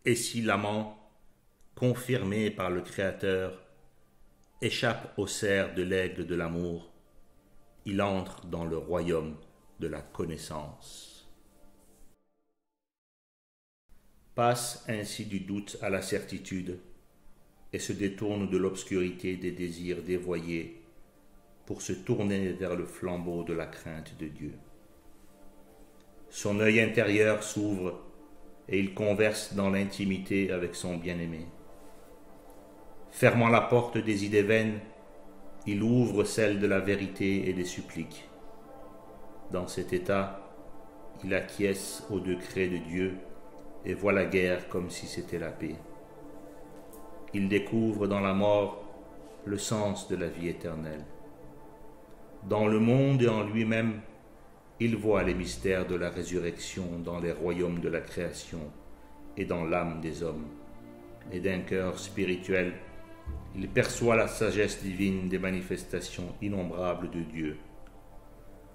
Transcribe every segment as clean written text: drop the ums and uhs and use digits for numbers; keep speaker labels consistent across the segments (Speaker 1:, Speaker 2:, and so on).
Speaker 1: Et si l'amant, confirmé par le Créateur, échappe aux serres de l'aigle de l'amour, il entre dans le royaume de la connaissance. Passe ainsi du doute à la certitude et se détourne de l'obscurité des désirs dévoyés pour se tourner vers le flambeau de la crainte de Dieu. Son œil intérieur s'ouvre et il converse dans l'intimité avec son bien-aimé. Fermant la porte des idées vaines, il ouvre celle de la vérité et des suppliques. Dans cet état, il acquiesce au décret de Dieu et voit la guerre comme si c'était la paix. Il découvre dans la mort le sens de la vie éternelle. Dans le monde et en lui-même, il voit les mystères de la résurrection dans les royaumes de la création et dans l'âme des hommes. Et d'un cœur spirituel, il perçoit la sagesse divine des manifestations innombrables de Dieu.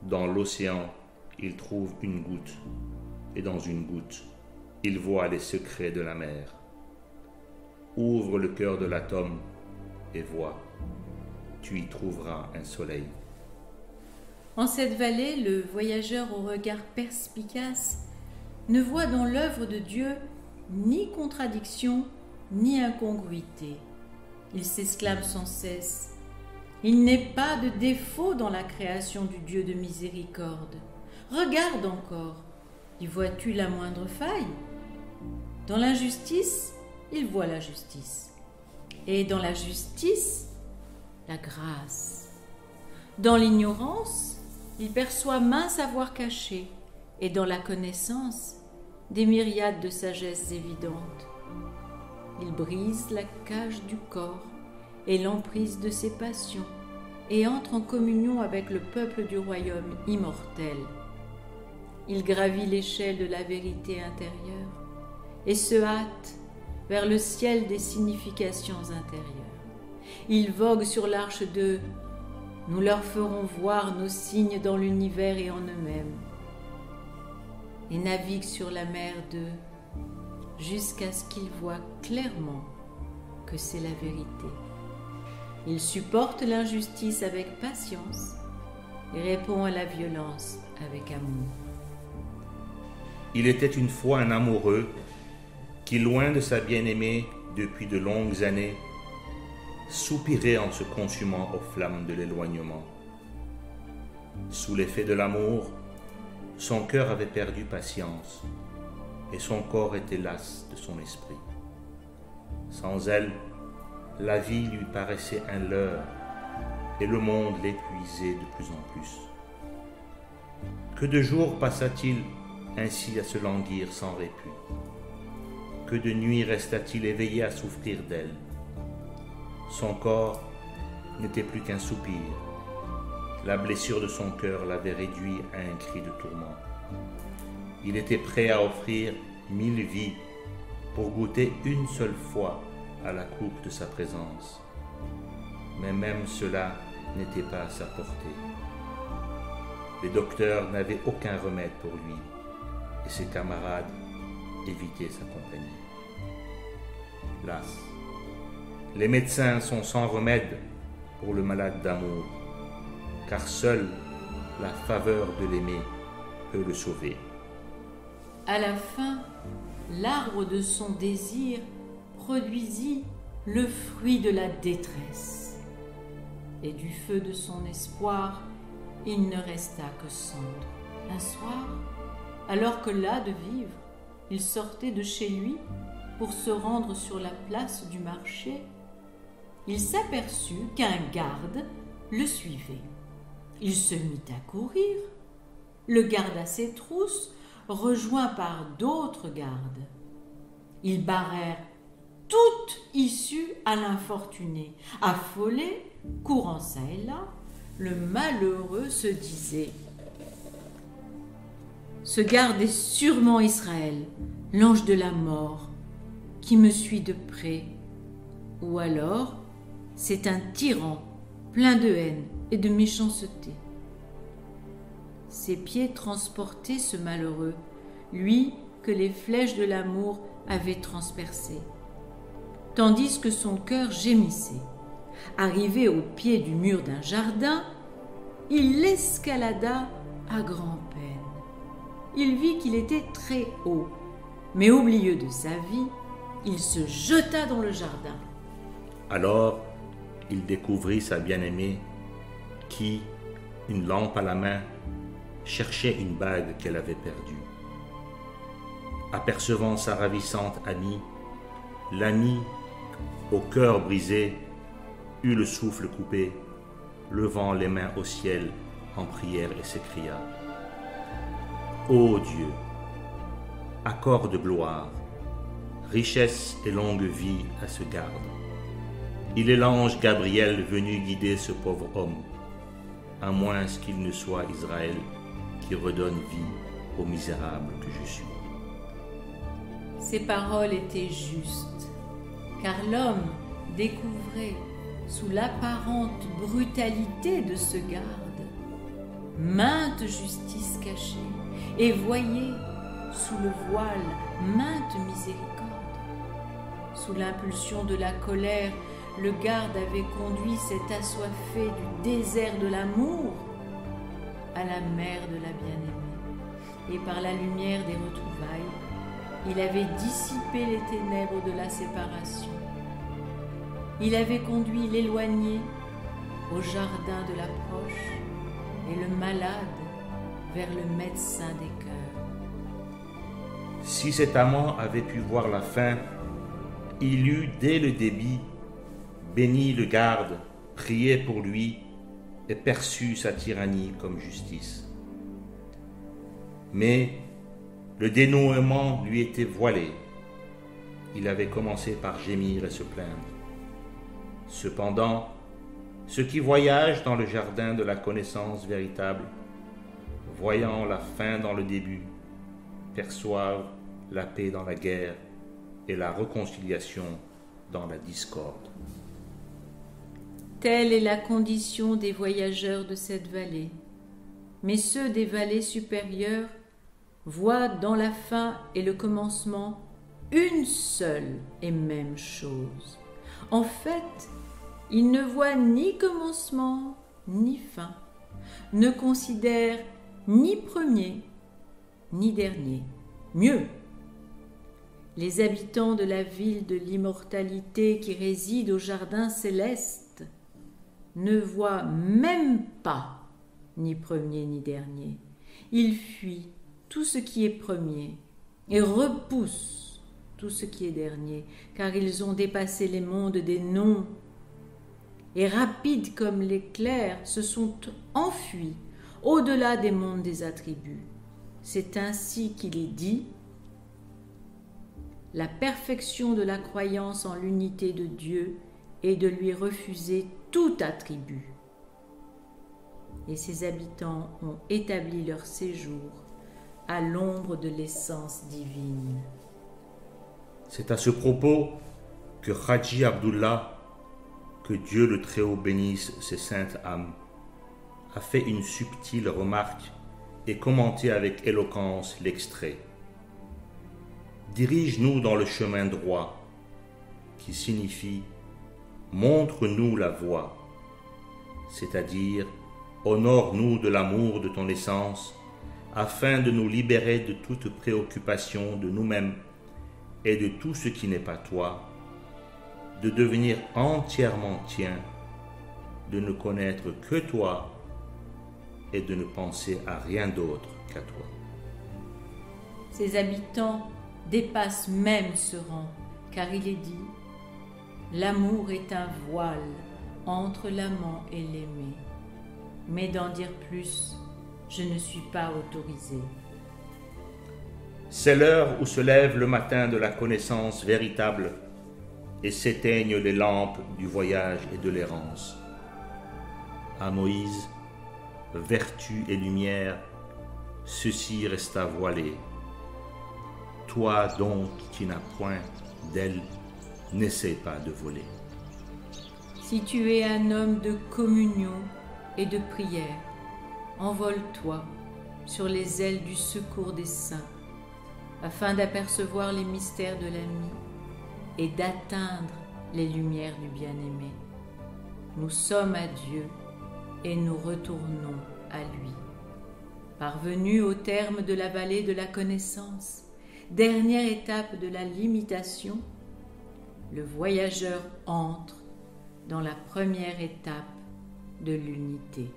Speaker 1: Dans l'océan, il trouve une goutte, et dans une goutte, il voit les secrets de la mer. Ouvre le cœur de l'atome et vois, tu y trouveras un soleil.
Speaker 2: En cette vallée, le voyageur au regard perspicace ne voit dans l'œuvre de Dieu ni contradiction ni incongruité. Il s'exclame sans cesse: il n'est pas de défaut dans la création du Dieu de miséricorde. Regarde encore, y vois-tu la moindre faille? Dans l'injustice, il voit la justice. Et dans la justice, la grâce. Dans l'ignorance, il perçoit maints savoirs cachés, et dans la connaissance, des myriades de sagesses évidentes. Il brise la cage du corps et l'emprise de ses passions, et entre en communion avec le peuple du royaume immortel. Il gravit l'échelle de la vérité intérieure et se hâte vers le ciel des significations intérieures. Il vogue sur l'arche de « Nous leur ferons voir nos signes dans l'univers et en eux-mêmes » et navigue sur la mer de jusqu'à ce qu'il voit clairement que c'est la vérité. Il supporte l'injustice avec patience et répond à la violence avec amour.
Speaker 1: Il était une fois un amoureux qui, loin de sa bien-aimée depuis de longues années, soupirait en se consumant aux flammes de l'éloignement. Sous l'effet de l'amour, son cœur avait perdu patience et son corps était las de son esprit. Sans elle, la vie lui paraissait un leurre et le monde l'épuisait de plus en plus. Que de jours passa-t-il ainsi à se languir sans répit? Que de nuits resta-t-il éveillé à souffrir d'elle? Son corps n'était plus qu'un soupir. La blessure de son cœur l'avait réduit à un cri de tourment. Il était prêt à offrir 1000 vies pour goûter une seule fois à la coupe de sa présence. Mais même cela n'était pas à sa portée. Les docteurs n'avaient aucun remède pour lui et ses camarades évitaient sa compagnie. Las, les médecins sont sans remède pour le malade d'amour, car seule la faveur de l'aimer peut le sauver.
Speaker 2: À la fin, l'arbre de son désir produisit le fruit de la détresse, et du feu de son espoir, il ne resta que cendre. Un soir, alors que las de vivre, il sortait de chez lui pour se rendre sur la place du marché, il s'aperçut qu'un garde le suivait. Il se mit à courir. Le garde à ses trousses, rejoint par d'autres gardes. Ils barrèrent toute issue à l'infortuné. Affolé, courant çà et là, le malheureux se disait: ce garde est sûrement Israël, l'ange de la mort, qui me suit de près. Ou alors, c'est un tyran plein de haine et de méchanceté. Ses pieds transportaient ce malheureux, lui que les flèches de l'amour avait transpercé, tandis que son cœur gémissait. Arrivé au pied du mur d'un jardin, il l'escalada à grand-peine. Il vit qu'il était très haut, mais oublieux de sa vie, il se jeta dans le jardin.
Speaker 1: Alors, il découvrit sa bien-aimée qui, une lampe à la main, cherchait une bague qu'elle avait perdue. Apercevant sa ravissante amie, l'ami, au cœur brisé, eut le souffle coupé, levant les mains au ciel en prière et s'écria : Ô Dieu, accorde gloire, richesse et longue vie à ce garde. Il est l'ange Gabriel venu guider ce pauvre homme, à moins qu'il ne soit Israël qui redonne vie au misérable que je suis.
Speaker 2: Ces paroles étaient justes, car l'homme découvrait, sous l'apparente brutalité de ce garde, mainte justice cachée, et voyait, sous le voile, mainte miséricorde. Sous l'impulsion de la colère, le garde avait conduit cet assoiffé du désert de l'amour à la mer de la bien-aimée, et par la lumière des retrouvailles, il avait dissipé les ténèbres de la séparation. Il avait conduit l'éloigné au jardin de l'approche et le malade vers le médecin des cœurs.
Speaker 1: Si cet amant avait pu voir la fin, il eût dès le débit béni le garde, prié pour lui et perçu sa tyrannie comme justice. Mais le dénouement lui était voilé. Il avait commencé par gémir et se plaindre. Cependant, ceux qui voyagent dans le jardin de la connaissance véritable, voyant la fin dans le début, perçoivent la paix dans la guerre et la réconciliation dans la discorde.
Speaker 2: Telle est la condition des voyageurs de cette vallée. Mais ceux des vallées supérieures voient dans la fin et le commencement une seule et même chose. En fait, ils ne voient ni commencement ni fin, ne considèrent ni premier ni dernier. Mieux, les habitants de la ville de l'immortalité qui réside au jardin céleste ne voient même pas ni premier ni dernier. Ils fuient tout ce qui est premier et repoussent tout ce qui est dernier, car ils ont dépassé les mondes des noms et rapides comme l'éclair se sont enfuis au-delà des mondes des attributs. C'est ainsi qu'il est dit: la perfection de la croyance en l'unité de Dieu est de lui refuser tout attribut. Et ses habitants ont établi leur séjour à l'ombre de l'essence divine.
Speaker 1: C'est à ce propos que Haji Abdullah, que Dieu le Très-Haut bénisse ses saintes âmes, a fait une subtile remarque et commenté avec éloquence l'extrait. Dirige-nous dans le chemin droit, qui signifie montre-nous la voie, c'est-à-dire honore-nous de l'amour de ton essence, afin de nous libérer de toute préoccupation de nous-mêmes et de tout ce qui n'est pas toi, de devenir entièrement tien, de ne connaître que toi et de ne penser à rien d'autre qu'à toi.
Speaker 2: Ses habitants dépassent même ce rang, car il est dit: l'amour est un voile entre l'amant et l'aimé. Mais d'en dire plus, je ne suis pas autorisé.
Speaker 1: C'est l'heure où se lève le matin de la connaissance véritable et s'éteignent les lampes du voyage et de l'errance. À Moïse, vertu et lumière, ceci resta voilé. Toi donc qui n'as point d'elle, n'essaie pas de voler.
Speaker 2: Si tu es un homme de communion et de prière, envole-toi sur les ailes du secours des saints. afin d'apercevoir les mystères de l'ami et d'atteindre les lumières du bien-aimé. Nous sommes à Dieu et nous retournons à lui. Parvenus au terme de la vallée de la connaissance, dernière étape de la limitation, le voyageur entre dans la première étape de l'unité.